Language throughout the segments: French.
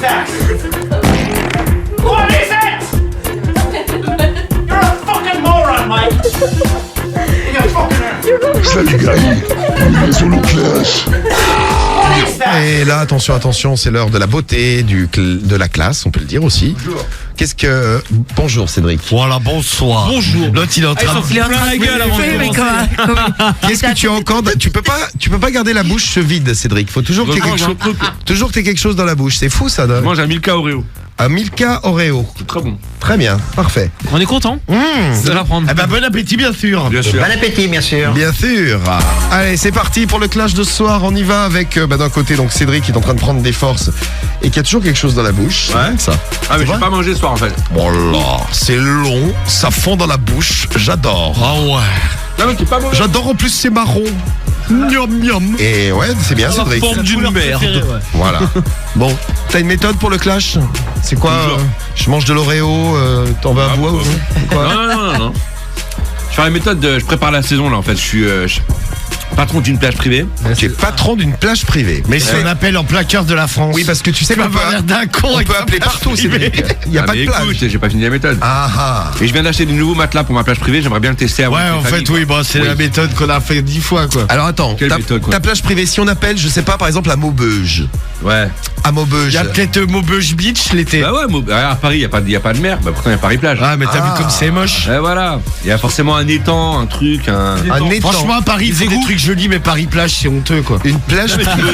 that? What is it? You're a fucking moron, Mike. You're fucking. Salut gars, on est sur le clash. What is that? Et là, attention, c'est l'heure de la beauté, de la classe, on peut le dire aussi. Bonjour. Qu'est-ce que... Bonjour Cédric. Voilà, bonsoir. Bonjour. L'autre, il est en train de... Il a plein la gueule avant de commencer. Qu'est-ce que tu as encore... Tu peux pas garder la bouche vide, Cédric. Faut toujours que tu aies quelque chose dans la bouche. C'est fou ça. Je mange un Milka Oreo. Un Milka Oreo. C'est très bon. Très bien, parfait. On est content. Ça va prendre. Eh ben, bon appétit, bien sûr. Bien sûr. Bon appétit, bien sûr. Bien sûr. Allez, c'est parti pour le clash de ce soir. On y va avec d'un côté donc Cédric qui est en train de prendre des forces et qui a toujours quelque chose dans la bouche. Ouais. Ça. Ah mais j'ai pas mangé ce soir en fait. Oh là, c'est long, ça fond dans la bouche. J'adore. Ah ouais. Non mais c'est pas mauvais. J'adore en plus c'est marron. Miam miam. Et ouais, c'est bien Cédric. Forme d'une merde. Voilà. Bon, t'as une méthode pour le clash? C'est quoi je mange de l'Oreo, t'en veux un bois ou quoi? Non. Je fais la méthode je prépare la saison là en fait. Je suis patron d'une plage privée. Tu es patron d'une plage privée. Mais si on appelle en plein cœur de la France. Oui, parce que tu sais qu'on peut, d'un con on peut appeler partout, Cédric. Il n'y a pas de plage. Écoute, j'ai pas fini la méthode. Ah. Et je viens d'acheter des nouveaux matelas pour ma plage privée. J'aimerais bien le tester avant. Ouais, en fait, oui, bon, c'est la méthode qu'on a fait 10 fois, quoi. Alors attends, Quelle méthode, quoi. ta plage privée, si on appelle, je sais pas, par exemple à Maubeuge. Ouais. À Maubeuge. Il y a peut-être Maubeuge Beach l'été. Bah ouais, à Paris, il y a pas de mer. Bah pourtant il y a Paris plage. Ah, mais t'as vu comme c'est moche. Et voilà. Il y a forcément un étang, un truc, un étang. Franchement, à Paris, il fait des trucs jolis, mais Paris plage, c'est honteux, quoi. Une plage privée.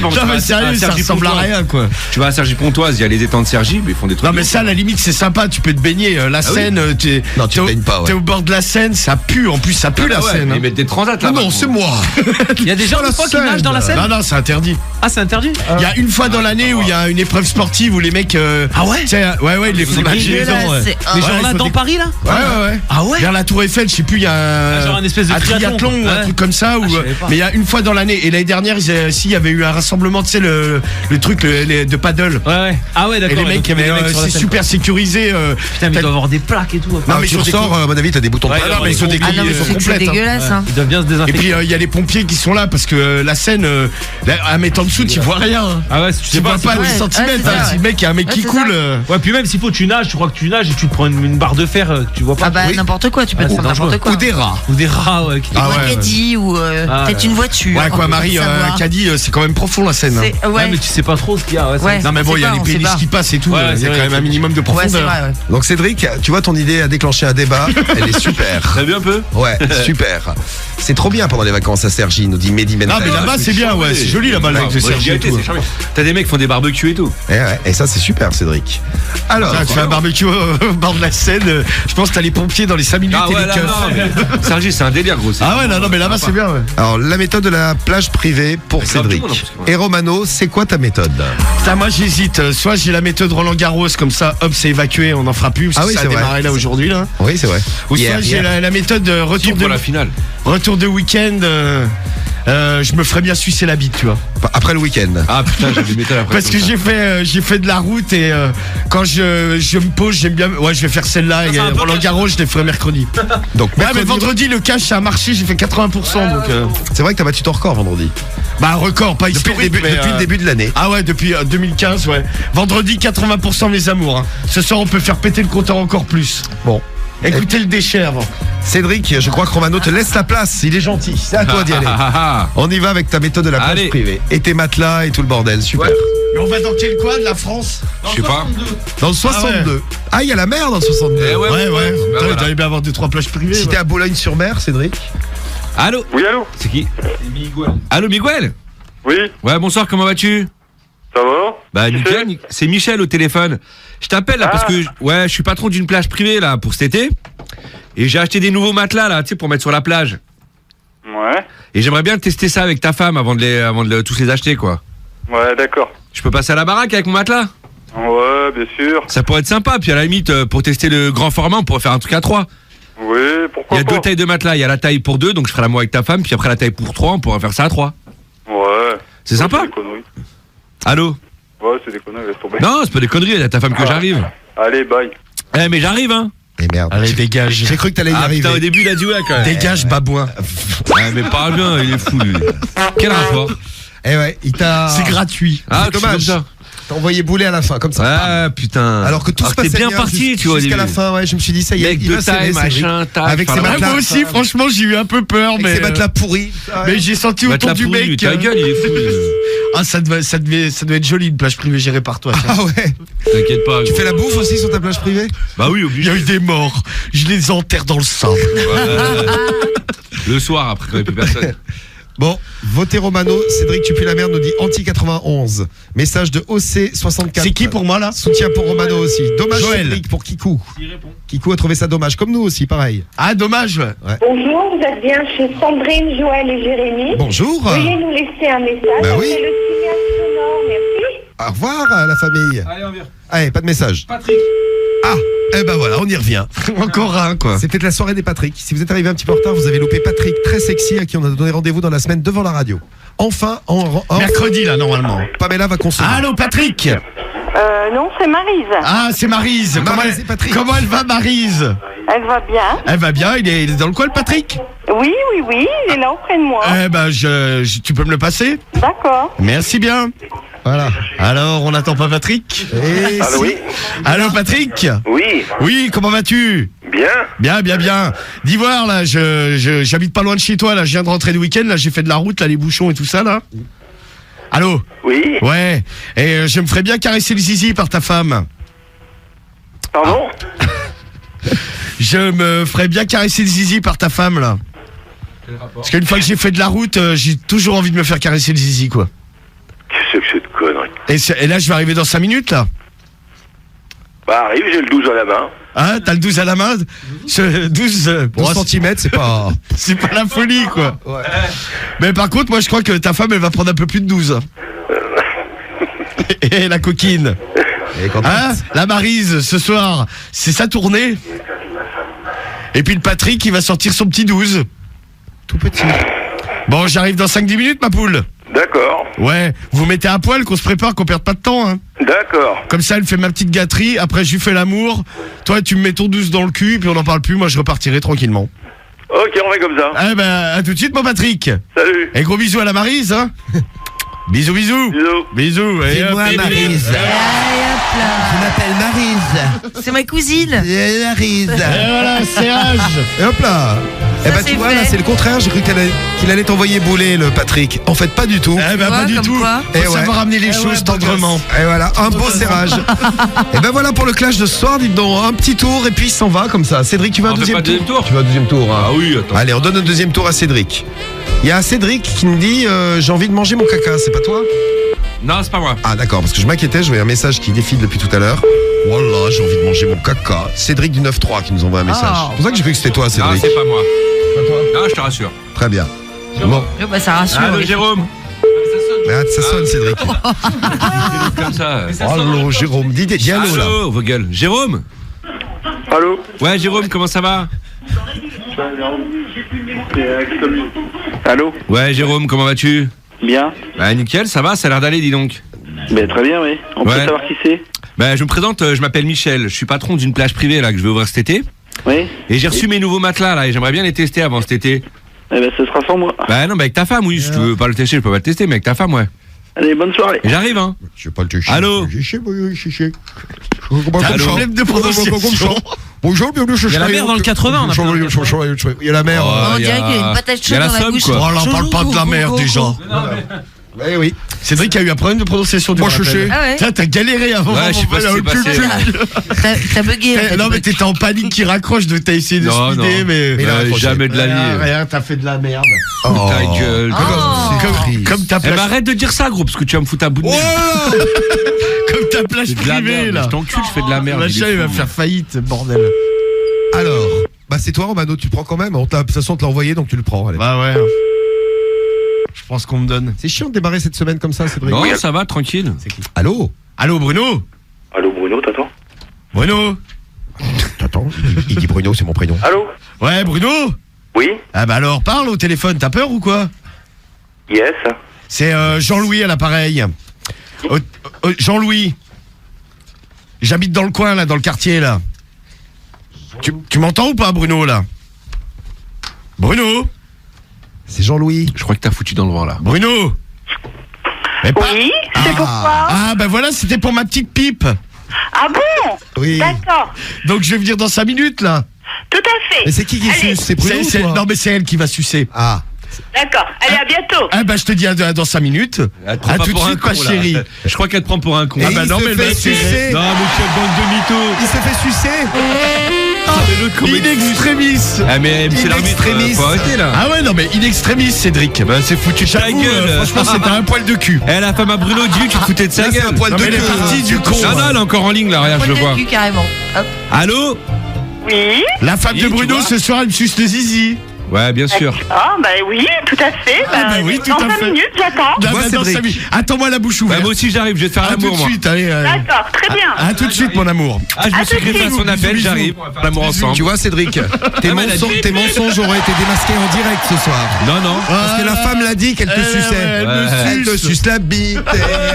Non, mais sérieux, ça ressemble à rien, quoi. Tu vas à Cergy-Pontoise, il y a les étangs de Cergy, mais ils font des trucs. Non, mais ça, à la limite, c'est sympa, tu peux te baigner. La Seine, Non, tu te baignes pas, ouais. T'es au bord de la Seine, ça pue, en plus, ça pue la Seine. Ils mettent des transats là. Non, c'est moi. Il y a des gens qui nagent dans la Seine. Non, c'est interdit. Ah, c'est interdit. Il y a une fois dans l'année où il y a une épreuve sportive où les mecs. Ah ouais? Ouais, ils les font nager. Les gens là dans Paris là? Ouais. Ah ouais? Vers la Tour Eiffel, je sais plus, il y a genre un espèce de triathlon ou un truc comme ça. Mais il y a une fois dans l'année. Et l'année dernière, il y avait eu un rassemblement, tu sais, le truc de paddle. Ouais. Ah ouais, Et d'accord. les mecs, c'est super sécurisé. Putain, mais ils doivent avoir des plaques et tout. Non, mais tu ressors, à mon avis, t'as des boutons de Ouais, paddle. mais ils sont des Ah non, mais c'est dégueulasse. Hein. Ils doivent bien se Et désinfecter. puis il y a les pompiers qui sont là parce que la Seine, à mettre en dessous, tu vois rien. Ah ouais, tu Tu vois pas 10 centimètres. Si le mec, il y a un mec qui coule. Ouais, puis même s'il faut tu nages, tu crois que tu nages et tu te prends une barre de fer, tu vois pas. Ah bah n'importe quoi, tu peux te prendre n'importe quoi. Ou des rats. Ou des rats, ouais. Ou un caddie ou peut-être une voiture. Ouais, quoi, Marie, un caddie, c'est quand même profond la Seine. Ouais, mais tu sais pas trop ce qu'il y a. Ouais. Non, mais bon, il y a les péniches qui passent et tout. Il y a quand même un minimum de Ouais, c'est profondeur. vrai, ouais. Donc Cédric, tu vois, ton idée a déclenché un débat. Elle est super. T'as vu un peu? Ouais, super. C'est trop bien pendant les vacances à Cergy, nous dit Mehdi Mentel. Non, mais là-bas, c'est bien, ouais. C'est joli là-bas, le lac de Cergy et tout. T'as des mecs qui font des barbecues et tout. Et ça, c'est super, Cédric. Alors, Tu fais un barbecue au bord de la Seine. Je pense que t'as les pompiers dans les 5 minutes Ah et ouais, les là, keufs. non, Sergi, c'est un délire, gros. Ah ouais, non, mais là-bas, c'est bien, ouais. alors, la méthode de la plage privée pour Mais grave Cédric. tout le monde, en plus. Et Romano, c'est quoi ta méthode? Putain, moi, j'hésite. Soit j'ai la méthode Roland Garros, comme ça, hop, c'est évacué, on n'en fera plus. Parce Ah que oui, ça a c'est vrai. démarré là aujourd'hui, là. Oui, c'est vrai. Ou soit j'ai la méthode retour Pour la finale. de week-end. Je me ferais bien sucer la bite, tu vois. Après le week-end. Ah putain, j'ai des métals après. Parce que j'ai fait de la route et quand je me pose, j'aime bien. Ouais, je vais faire celle-là. Et Roland Garros, je les ferai mercredi. Donc, Ouais, mais vendredi, le cash, ça a marché, j'ai fait 80%. Donc, c'est vrai que t'as battu ton record vendredi. bah, un record, pas Depuis historique. le début de l'année. Ah ouais, depuis 2015, ouais. Vendredi, 80% mes amours. Hein. Ce soir, on peut faire péter le compteur encore plus. Bon. Écoutez le déchet avant. Cédric, je crois que Romano te laisse la place. Il est gentil. C'est à toi d'y aller. On y va avec ta méthode de la plage Allez. privée. Et tes matelas et tout le bordel. Super. Mais on va dans quel coin de la France? Je sais pas. Dans le 62. Ah, il y a la mer dans le 62. Eh ouais. Ouais. Bah, Putain, voilà. il doit bien avoir 2-3 plages privées. Si t'es à Boulogne-sur-Mer, Cédric. Allô? Oui, allô? C'est qui? Miguel. Allô, Miguel? Oui, Ouais, bonsoir, comment vas-tu? ça va? Bah, Qui nickel, c'est Michel au téléphone. Je t'appelle là parce que je suis patron d'une plage privée là pour cet été. Et j'ai acheté des nouveaux matelas là, tu sais, pour mettre sur la plage. Ouais, Et j'aimerais bien tester ça avec ta femme avant de tous les acheter, quoi. ouais, d'accord. Je peux passer à la baraque avec mon matelas? Ouais, bien sûr. Ça pourrait être sympa. Puis à la limite, pour tester le grand format, on pourrait faire un truc à 3. Oui, Il pourquoi y a pas? deux tailles de matelas. Il y a la taille pour 2, donc je ferai la moi avec ta femme. Puis après la taille pour 3, on pourrait faire ça à 3. Ouais. C'est sympa. C'est des conneries. Allô? Ouais, c'est des conneries, laisse tomber. Non, c'est pas des conneries, il y a ta femme que j'arrive. Allez, bye. Eh, mais j'arrive, hein. Et merde. Allez, dégage. J'ai cru que t'allais y arriver. Putain, au début, il a dit ouais, quand même. Dégage, babouin. Ouais, mais parle bien, il est fou, lui. Quel rapport? Eh ouais, il t'a. C'est gratuit. Ah, c'est dommage. comme ça. T'as envoyé bouler à la fin, comme ça. Ah putain. Alors que tout se t'es passait bien parti, tu vois. au jusqu'à la début. fin, ouais, je me suis dit, ça y est, Mec il de va s'aimer, taille, Cédric. machin, tac. Avec ses enfin, matelas. Moi aussi, franchement, j'ai eu un peu peur, Avec mais. ses matelas pourris. Mais j'ai senti Va te autour la du pourrir, mec. ta gueule, il est fou. Ah, ça doit être joli, une plage privée gérée par toi. tiens. Ah ouais. T'inquiète pas. Tu gros. fais la bouffe aussi sur ta plage privée? Bah oui, Il y obligé. a eu des morts. Je les enterre dans le sable. Le soir, après, quand il n'y a plus personne. Bon, votez Romano. Cédric Tupuis la merde nous dit anti-91. Message de OC64. C'est qui pour moi là? Soutien pour Romano aussi. Dommage Joël. Cédric pour Kikou. Kikou a trouvé ça dommage, comme nous aussi, pareil. Ah, dommage. Bonjour, vous êtes bien chez Sandrine, Joël et Jérémy. Bonjour. Veuillez nous laisser un message Bah après oui. le signal sonore, merci. Au revoir la famille. Allez, on vient. Allez, pas de message. Patrick. Ah, eh ben voilà, on y revient. Encore un, quoi. C'est peut-être la soirée des Patrick. Si vous êtes arrivé un petit peu en retard, vous avez loupé Patrick, très sexy, à qui on a donné rendez-vous dans la semaine devant la radio. Enfin, Mercredi, là, normalement. Pamela va consommer. Allô, Patrick? Non, c'est Maryse. Ah, c'est Maryse. Maryse et Patrick. Comment elle va, Maryse? Elle va bien. Elle va bien, il est dans le coin, le Patrick? Oui, il est là auprès de moi. Eh ben, tu peux me le passer? D'accord. Merci bien. Voilà. Alors, on n'attend pas Patrick? Et Allô, si- oui? Allô, Patrick? Oui, Oui, comment vas-tu? bien. Bien. Dis voir, là, j'habite pas loin de chez toi, là, je viens de rentrer le week-end, là, j'ai fait de la route, là, les bouchons et tout ça, là. Allô? Oui, Ouais. Et je me ferais bien caresser le zizi par ta femme. pardon? Je me ferais bien caresser le zizi par ta femme, là. Parce qu'une fois que j'ai fait de la route, j'ai toujours envie de me faire caresser le zizi, quoi. Qu'est-ce que c'est de connerie? Et là, je vais arriver dans 5 minutes, là. Bah, arrive, j'ai le 12 à la main. Hein, t'as le 12 à la main? Ce 12, 12 cm, c'est pas. c'est pas la folie, quoi. Mais par contre, moi, je crois que ta femme, elle va prendre un peu plus de 12. Et la coquine. Et quand Hein, la Maryse, ce soir, c'est sa tournée. Et puis le Patrick, il va sortir son petit 12. tout petit. Bon, j'arrive dans 5-10 minutes, ma poule. D'accord, Ouais, vous mettez à poil, qu'on se prépare, qu'on perde pas de temps, hein. d'accord. Comme ça, elle fait ma petite gâterie, après je lui fais l'amour. Toi, tu me mets ton 12 dans le cul, puis on n'en parle plus, moi je repartirai tranquillement. Ok, on fait comme ça. Eh ben, à tout de suite, mon Patrick. Salut. Et gros bisous à la Maryse, hein. Bisous. Bisous. Bisous. Et hop, et Maryse. Je m'appelle Maryse. C'est ma cousine. C'est Maryse. Et voilà, c'est âge. Et hop là. Eh ben c'est tu vois, fait. là c'est le contraire. J'ai cru qu'il allait t'envoyer bouler le Patrick. En fait, pas du tout. Eh ben, vois, pas du comme tout. quoi. Faut Eh ouais. savoir amener les choses tendrement. Et voilà, un beau serrage. Et ben voilà pour le clash de ce soir, dites donc, un petit tour et puis il s'en va comme ça. Cédric, tu vas On un fait deuxième pas tour. deuxième tour Tu vas un deuxième tour. Hein. Ah oui, attends. Allez, on donne un deuxième tour à Cédric. Il y a Cédric qui me dit j'ai envie de manger mon caca, c'est pas toi? Non, c'est pas moi. Ah d'accord, parce que je m'inquiétais, je voyais un message qui défile depuis tout à l'heure. Voilà, j'ai envie de manger mon caca. Cédric du 9-3 qui nous envoie un message. Oh. C'est pour ça que j'ai cru que c'était toi, Non, Cédric. c'est pas moi. Pas toi. Non, je te rassure. Très bien. Bon, Oh, bah, ça rassure. Allô, oui. Jérôme. mais hâte, ça sonne, Cédric. Comme ça. Allô, Jérôme, dis allô là. Allô, vos gueules. Jérôme. Allô? Ouais, Jérôme, comment ça va? Allô? Ouais, Jérôme, comment vas-tu? Bien. Bah, nickel, ça va, ça a l'air d'aller, dis donc. Ben, très bien, oui. On Ouais. peut savoir qui c'est? Bah, je me présente, je m'appelle Michel. Je suis patron d'une plage privée là que je vais ouvrir cet été. Oui. Et j'ai reçu mes nouveaux matelas là et j'aimerais bien les tester avant cet été. Eh ben, ce sera sans moi. Bah non, bah avec ta femme, oui. Si tu veux pas le tester, je peux pas le tester, mais avec ta femme, ouais. Allez, bonne soirée. Et j'arrive, hein. Je vais pas le toucher. Allô? T'as un Allô? problème de prononciation. Bonjour, bienvenue chez Il y a la mer dans le 80, on a pas Il y a la mer. Oh, On y dirait a- qu'il y a une patate y a chaude la dans la somme, bouche. quoi. Oh là, on parle pas de la mer déjà. Eh oui. Cédric a eu un problème de prononciation du Moi, rappel. chouché. Ah ouais. Tiens, t'as galéré avant. Ouais, je sais pas ce qui s'est passé. T'as bugué. en fait. Non, mais t'étais en panique qui raccroche, t'as essayé de Non, speeder, non. mais. il a raccroché. Jamais de la Rien, vie. rien, t'as fait de la merde. Oh. Ta gueule. Comme ta Eh plage, bah arrête de dire ça, gros, parce que tu vas me foutre un bout de merde. comme ta plage C'est de la privée, merde. là. Je t'encule, je fais de la merde. il Machin, est il va fou. faire faillite, bordel. Alors, bah c'est toi Romano, tu le prends quand même. De toute façon, on te l'a envoyé, donc tu le prends. Allez. Bah ouais. Je prends ce qu'on me donne. C'est chiant de démarrer cette semaine comme ça, Cédric. Non, ça va, tranquille. Allô? Allô, Bruno? Allô, Bruno, t'attends? Bruno? Attends, il dit Bruno, c'est mon prénom. Allô? Ouais, Bruno? Oui? Ah bah alors, parle au téléphone, t'as peur ou quoi? Yes. C'est Jean-Louis à l'appareil. Jean-Louis. J'habite dans le coin, là, dans le quartier, là. Tu m'entends ou pas, Bruno, là? Bruno? C'est Jean-Louis. Je crois que t'as foutu dans le vent là. Bruno? Mais pas- Oui, c'est pourquoi. Ah, ben voilà, c'était pour ma petite pipe. Ah bon? Oui. D'accord, Donc je vais venir dans 5 minutes, là. tout à fait. Mais c'est qui Allez, suce? C'est Bruno ou toi? Non, mais c'est elle qui va sucer. Ah. D'accord, allez, à bientôt. Ah, bah je te dis dans 5 minutes. Elle te prend À pas tout de pour un suite, con, ma là. chérie. Je crois qu'elle te prend pour un con. Et Ah bah il non, se mais elle fait va sucer. sucer. Non, mais quelle bande de mythos. Il s'est fait sucer. Mais l'autre, comment In il pousse. extremis. Ah, mais c'est In l'arbitre. extremis. Faut arrêter, là. Ah ouais, non, mais in extremis, Cédric. Bah, c'est foutu de ta J'avoue, gueule. franchement, c'était un poil de cul. Eh, la femme à Bruno, dis tu te foutais de sa Là, c'est gueule. un poil Non, de mais elle est queue. partie du con. Non, non, elle est encore en ligne, là, regarde, je le vois. Cul, carrément. Hop. Allô? Oui. La femme Oui, de tu Bruno, vois. ce soir, elle me suce le zizi. Ouais, bien sûr. Ah, bah oui, tout à fait. Ah, bah oui, tout dans à 5 fait. minutes, j'attends. Là, vois, bah, dans Cédric. 5 minutes. Attends-moi la bouche Bah, ouverte. moi aussi, j'arrive, je vais te faire À tout l'amour, de moi. suite, allez. D'accord, très bien. À tout de suite, mon amour. Ah, je me À suis tout de greffé à suite. son appel, Bisous, j'arrive. On va faire l'amour ensemble. Tu vois, Cédric, tes mais elle a dit- tes mensonges auraient été démasqués en direct ce soir. Non, non. Parce que la femme l'a dit qu'elle te suçait. Elle Ouais. Elle te suce la bite.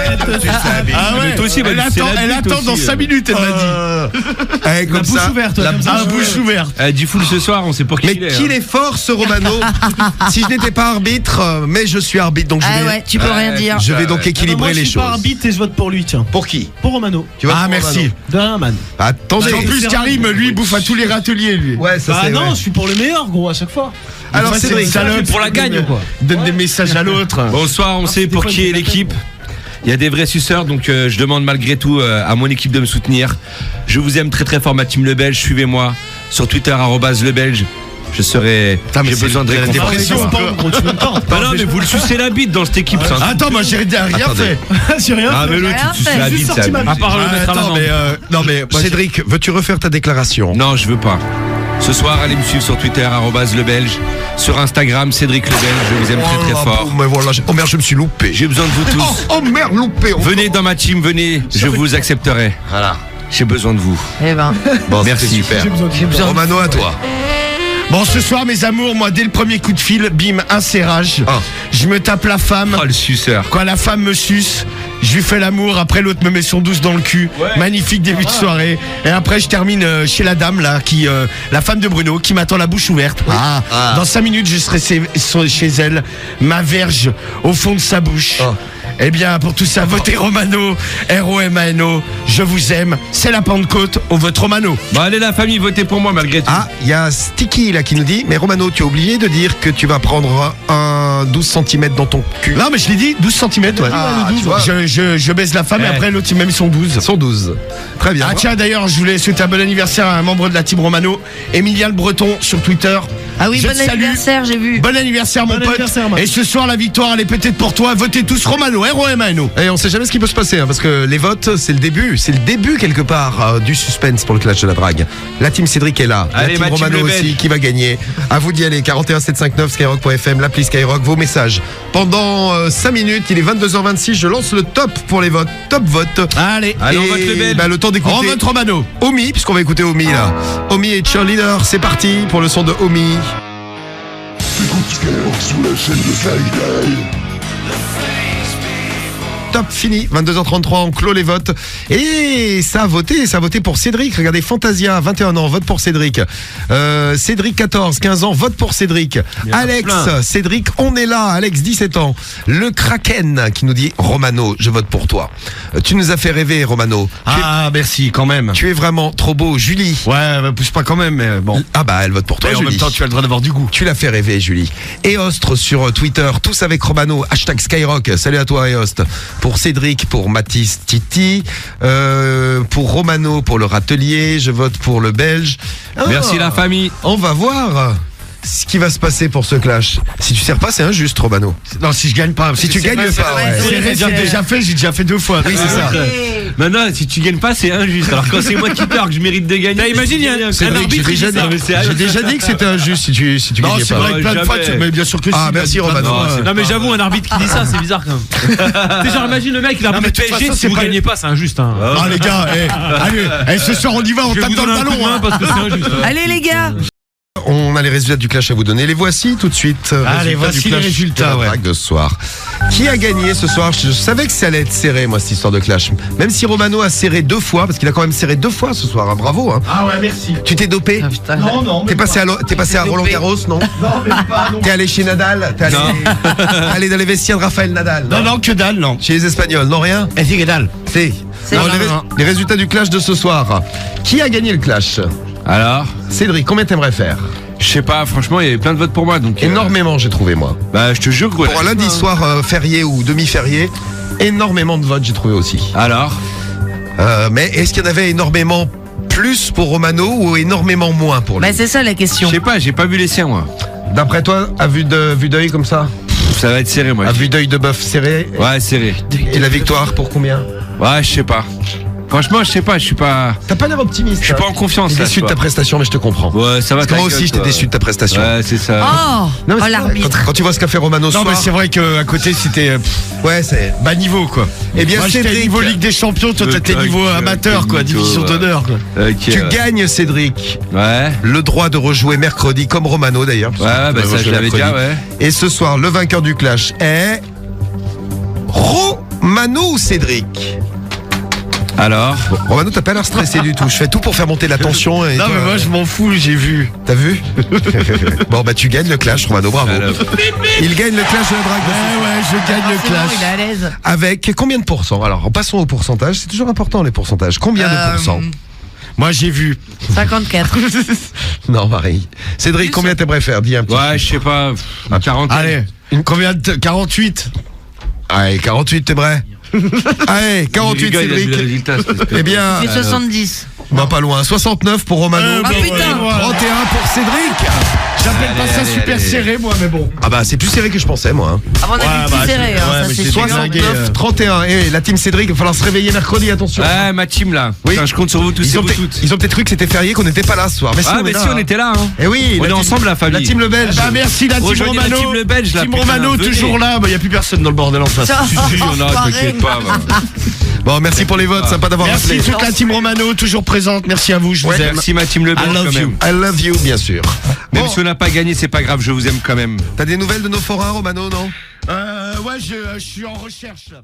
Elle te suce la bite. Ah ouais. Mais toi aussi, bah, elle c'est attend, la elle bite attend dans aussi, 5 minutes, elle m'a dit. Eh, comme ça. La bouche ouverte. Elle dit full ce soir, on sait pour qui Mais il est. qu'il hein. est fort ce Romano. Si je n'étais pas arbitre, mais je suis arbitre, donc Ah ouais, tu peux rien dire. je vais donc équilibrer les Je suis pas choses. arbitre et je vote pour lui, tiens. Pour qui? Pour Romano. Tu votes Ah, pour merci. Romano? De rien, man. Attendez. En plus, Karim, lui, il bouffe à tous les râteliers, lui. Ouais, ça Bah c'est non, vrai. je suis pour le meilleur, gros, à chaque fois. Alors Enfin, Cédric, c'est salope. Pour la gagne, quoi. Donne des messages à l'autre. Bonsoir, on sait des pour fois, qui il est fait la l'équipe. Il y a des vrais suceurs, donc je demande malgré tout à mon équipe de me soutenir. Je vous aime très très fort, ma team Le Belge. Suivez-moi sur Twitter @lebelge. Je serai. Putain, mais J'ai c'est besoin de la réconfort. dépression. Tu me tentes, gros, tu me tentes. Bah non, mais vous le sucez la bite dans cette équipe, ça. Attends, moi, j'ai rien Attendez. fait. J'ai rien Ah, fait. mais l'autre, Rien tu suces fait. la Juste bite, sorti ça. ma abuse. bite. À part le mettre à Attends, l'amende. non, mais moi, Cédric, veux-tu refaire ta déclaration? Non, je veux pas. Ce soir, allez me suivre sur Twitter @lebelge, sur Instagram Cédric Lebelge. Je vous aime très très fort. Mais voilà, oh merde, je me suis loupé. J'ai besoin de vous tous. Oh merde, loupé. Venez dans ma team, venez, je vous accepterai. Voilà. J'ai besoin de vous. Eh ben, Bon, Merci. c'était super. j'ai besoin de... Romano, à toi. Bon, ce soir, mes amours, moi, dès le premier coup de fil, bim, un serrage. Ah. Je me tape la femme. Oh, le suceur. Quand la femme me suce, je lui fais l'amour. Après, l'autre me met son douce dans le cul. Magnifique début de soirée. Et après, je termine chez la dame, là, la femme de Bruno, qui m'attend la bouche ouverte. Ah. Dans 5 minutes, je serai chez elle, ma verge au fond de sa bouche. Ah. Eh bien, pour tout ça, votez Romano, ROMANO. Je vous aime. C'est la Pentecôte, on vote Romano. Bon, allez, la famille, votez pour moi malgré tout. Ah, il y a Sticky là qui nous dit, mais Romano, tu as oublié de dire que tu vas prendre un 12 cm dans ton cul. Non, mais je l'ai dit, 12 cm, ouais. Ah, tu vois. Je baise la femme et Eh. après, l'autre, il m'a mis son 12. Son 12. Très bien. Ah tiens, d'ailleurs, je voulais souhaiter un bon anniversaire à un membre de la team Romano, Emilien Le Breton, sur Twitter. Ah oui, Je bon te salue. anniversaire, j'ai vu. Bon anniversaire, mon Bon pote. anniversaire, Marc. Et ce soir, la victoire, elle est peut-être pour toi. Votez tous Romano, ROMANO. Et on sait jamais ce qui peut se passer, hein, parce que les votes, c'est le début quelque part du suspense pour le clash de la drague. La team Cédric est là, Allez, la team ma team Romano Le aussi Belge. qui va gagner. À vous d'y aller, 41 759 skyrock.fm, l'appli Skyrock, vos messages. Pendant 5 minutes, il est 22h26, je lance le top pour les votes, top vote. Allez. Allez, on vote le Belge. Bah, le temps On d'écouter vote Romano. Omi, puisqu'on va écouter Omi là. Omi et Cheerleader, c'est parti pour le son de Omi. Écoute Skyrock sur la chaîne de Skyrock. Top fini, 22h33, on clôt les votes. Et ça a voté pour Cédric. Regardez, Fantasia, 21 ans, vote pour Cédric. Cédric, 14, 15 ans, vote pour Cédric. Alex, Cédric, on est là. Alex, 17 ans. Le Kraken qui nous dit Romano, je vote pour toi. Tu nous as fait rêver, Romano. Ah, merci, quand même. Tu es vraiment trop beau. Julie. Ouais, bah, pousse pas quand même, mais bon. Ah bah, elle vote pour toi, Et en Julie. même temps, tu as le droit d'avoir du goût. Tu l'as fait rêver, Julie. Eostre sur Twitter, tous avec Romano, hashtag Skyrock. Salut à toi, Eost. Pour Cédric, pour Mathis Titi, pour Romano, pour le râtelier, je vote pour le Belge. Ah, Merci la famille. On va voir ce qui va se passer pour ce clash. Si tu sers pas, c'est injuste, Romano. Non, si je gagne pas. Si tu gagnes pas, ouais. J'ai déjà fait 2 fois. Oui, c'est ça. Non, non, si tu gagnes pas, c'est injuste. Alors quand c'est moi qui perds, que je mérite de gagner. Imagine, il y a un Cédric, arbitre qui dit ça. j'ai déjà dit que c'était injuste si tu Non, gagnais c'est pas. vrai que plein de fois, jamais. mais bien sûr que Ah, si. merci, plein de Romano. fois, Non, Non mais j'avoue, un arbitre qui dit ça, c'est bizarre quand même. T'es genre, imagine le mec, il a Non, un mais de toute PSG, façon, si c'est vous pas- gagnez pas, c'est injuste. Hein. Ah, les gars, allez, ce soir, on y va, on Je vais tape vous dans le donner un coup de ballon. main Hein. parce que c'est injuste. Allez les gars, On a les résultats du clash à vous donner. Les voici tout de suite. Allez, voici les résultats, de la ouais. drague de ce soir. Qui a gagné ce soir? Je savais que ça allait être serré, moi, cette histoire de clash. Même si Romano a serré 2 fois, parce qu'il a quand même serré 2 fois ce soir. Hein. Bravo. Hein. Ah ouais, merci. Tu t'es dopé? Ah, putain. Non, T'es passé à Roland Garros, non? Non, même pas, non. T'es allé chez Nadal? T'es allé dans les vestiaires de Raphaël Nadal? Non, que dalle, non. Chez les Espagnols, non rien? Eh, c'est que dalle. C'est. Non, Les résultats du clash de ce soir. Qui a gagné le clash? Alors, Cédric, combien t'aimerais faire? je sais pas, franchement, il y avait plein de votes pour moi. Donc, Énormément, j'ai trouvé, moi. Bah, je te jure, gros. Pour un lundi soir férié ou demi-férié, énormément de votes, j'ai trouvé aussi. Alors, Mais est-ce qu'il y en avait énormément plus pour Romano ou énormément moins pour lui? Bah, c'est ça la je question. sais pas, j'ai pas vu les siens, moi. D'après toi, à vue d'œil comme ça? Ça va être serré, moi. À vue d'œil de bœuf serré? Ouais, serré. Et la victoire pour combien? Ouais, je sais pas. Franchement, je sais pas, je suis pas. T'as pas l'air optimiste. Je suis pas en confiance. T'es là, déçu tu de ta vois. prestation, mais je te comprends. Ouais, ça va. Parce que ta moi gueule, aussi, j'étais toi. déçu de ta prestation. Ouais, c'est ça. Oh, Non, mais c'est l'arbitre. quand tu vois ce qu'a fait Romano ce Non, mais soir. c'est vrai qu'à côté, c'était Ouais, c'est. bas niveau, quoi. Eh bien, Moi, j'étais Cédric, niveau Ligue des Champions, toi, Le t'étais tac, niveau amateur, quoi. mytho, Division ouais. d'honneur, quoi. Ok, tu ouais. gagnes, Cédric, Ouais. le droit de rejouer mercredi, comme Romano d'ailleurs. Ouais, bah ça, je l'avais déjà, ouais. Et ce soir, le vainqueur du clash est. Romano ou Cédric? Alors, Romano, t'as pas l'air stressé du tout. Je fais tout pour faire monter la tension. Et Non, toi, mais moi, je m'en fous, j'ai vu. T'as vu? Bon, bah, tu gagnes le clash, Romano, bravo. Alors. Il gagne le clash de la drague. Ouais, je gagne le C'est bon, clash. il est à l'aise. Avec combien de pourcents? Alors, passons au pourcentage. C'est toujours important, les pourcentages. Combien de pourcents? Moi, j'ai vu. 54. Non, Marie. Cédric, combien t'aimerais faire? Dis un petit. ouais, je sais pas. 40. Allez, combien de 48? Allez, 48, t'aimerais? Allez, 48, Cédric. Eh bien, Il fait 70. bah, pas loin. 69 pour Romano. Ah, putain. 31 pour Cédric. J'appelle pas ça super serré, moi, mais bon. Ah bah, c'est plus serré que je pensais, moi. hein. À mon avis, Ouais, plus bah, serré, c'est- hein, ouais, ça mais c'est c'est sûr. 69, 31. Et la team Cédric, il va falloir se réveiller mercredi, attention. Ouais, ma team là. Oui. Putain, je compte sur vous tous et vous toutes. Ils ont peut-être cru que c'était férié, qu'on n'était pas là ce soir. Mais si, Ah, on mais est là, si, on hein. était là, hein. Eh oui, On est ensemble, la famille. La team Le Belge. Bah, merci, la team Rejoignez la Romano. team Le Belge, là, Team putain, Romano, venez. toujours là. Bah, y a plus personne dans le bordel en face. Si, si, on a, t'inquiète pas. va. Bon, merci pour les votes, sympa d'avoir Merci rappelé. toute la team Romano, toujours présente. Merci à vous, je vous aime. Merci ma team Le Belge I love quand you. même. I love you, bien sûr. Même Bon, si on n'a pas gagné, c'est pas grave, je vous aime quand même. t'as des nouvelles de nos forains, Romano, non? Ouais, je suis en recherche là.